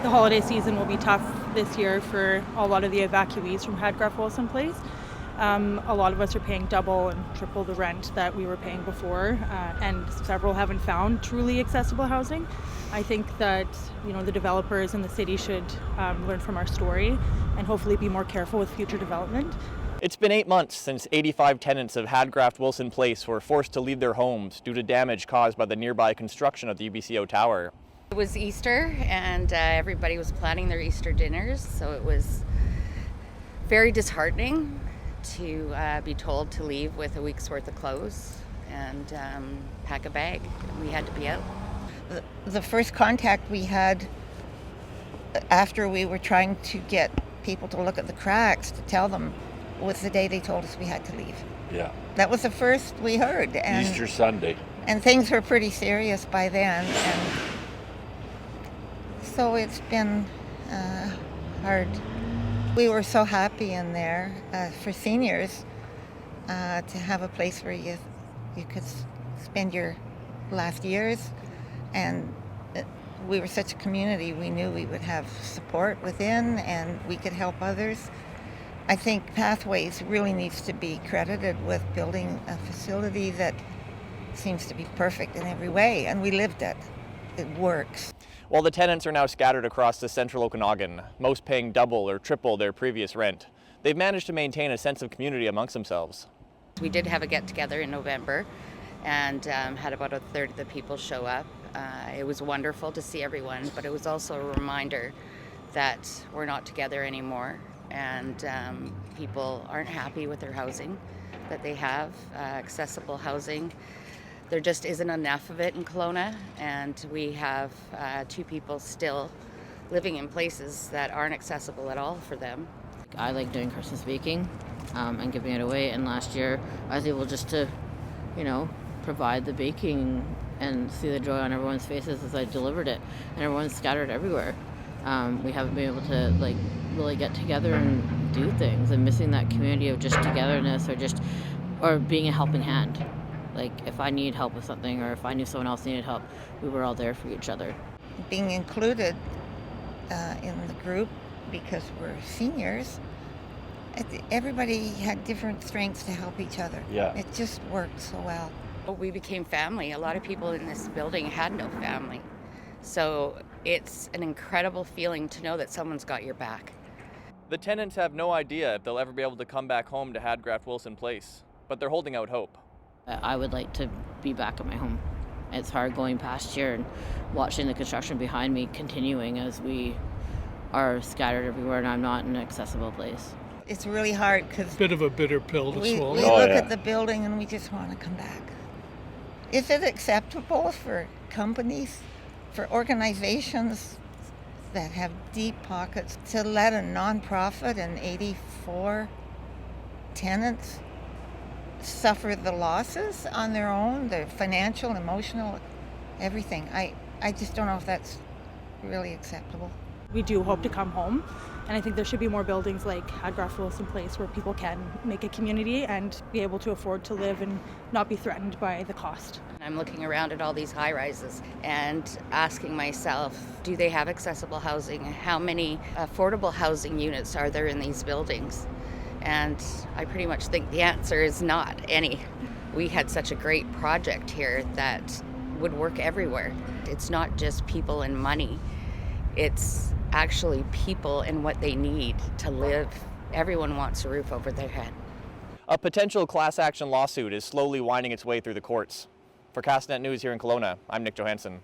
The holiday season will be tough this year for a lot of the evacuees from Hadgraft Wilson Place. A lot of us are paying double and triple the rent that we were paying before, and several haven't found truly accessible housing. I think that the developers in the city should learn from our story and hopefully be more careful with future development. It's been 8 months since 85 tenants of Hadgraft Wilson Place were forced to leave their homes due to damage caused by the nearby construction of the UBCO tower. It was Easter and everybody was planning their Easter dinners, so it was very disheartening to be told to leave with a week's worth of clothes and pack a bag. We had to be out. The first contact we had after we were trying to get people to look at the cracks to tell them was the day they told us we had to leave. Yeah. That was the first we heard. And, Easter Sunday. And things were pretty serious by then. And so it's been hard. We were so happy in there for seniors to have a place where you could spend your last years. And we were such a community, we knew we would have support within and we could help others. I think Pathways really needs to be credited with building a facility that seems to be perfect in every way, and we lived it. It works. While the tenants are now scattered across the central Okanagan, most paying double or triple their previous rent, they've managed to maintain a sense of community amongst themselves. We did have a get-together in November and had about a third of the people show up. It was wonderful to see everyone, but it was also a reminder that we're not together anymore, and people aren't happy with their housing that they have, accessible housing. There just isn't enough of it in Kelowna, and we have 2 people still living in places that aren't accessible at all for them. I like doing Christmas baking and giving it away, and last year I was able just to, provide the baking and see the joy on everyone's faces as I delivered it, and everyone's scattered everywhere. We haven't been able to really get together and do things, and missing that community of just togetherness or being a helping hand. Like if I need help with something or if I knew someone else needed help, we were all there for each other. Being included in the group because we're seniors, everybody had different strengths to help each other. Yeah. It just worked so well. We became family. A lot of people in this building had no family. So it's an incredible feeling to know that someone's got your back. The tenants have no idea if they'll ever be able to come back home to Hadgraft Wilson Place, but they're holding out hope. I would like to be back at my home. It's hard going past here and watching the construction behind me continuing as we are scattered everywhere and I'm not in an accessible place. It's really hard because Bit of a bitter pill to we swallow. look at the building and we just want to come back. Is it acceptable for companies, for organizations that have deep pockets to let a nonprofit and 84 tenants suffer the losses on their own, the financial, emotional, everything? I just don't know if that's really acceptable. We do hope to come home, and I think there should be more buildings like Hadgraft Wilson Place where people can make a community and be able to afford to live and not be threatened by the cost. I'm looking around at all these high-rises and asking myself, do they have accessible housing? How many affordable housing units are there in these buildings? And I pretty much think the answer is not any. We had such a great project here that would work everywhere. It's not just people and money. It's actually people and what they need to live. Everyone wants a roof over their head. A potential class action lawsuit is slowly winding its way through the courts. For Castnet News here in Kelowna, I'm Nick Johansson.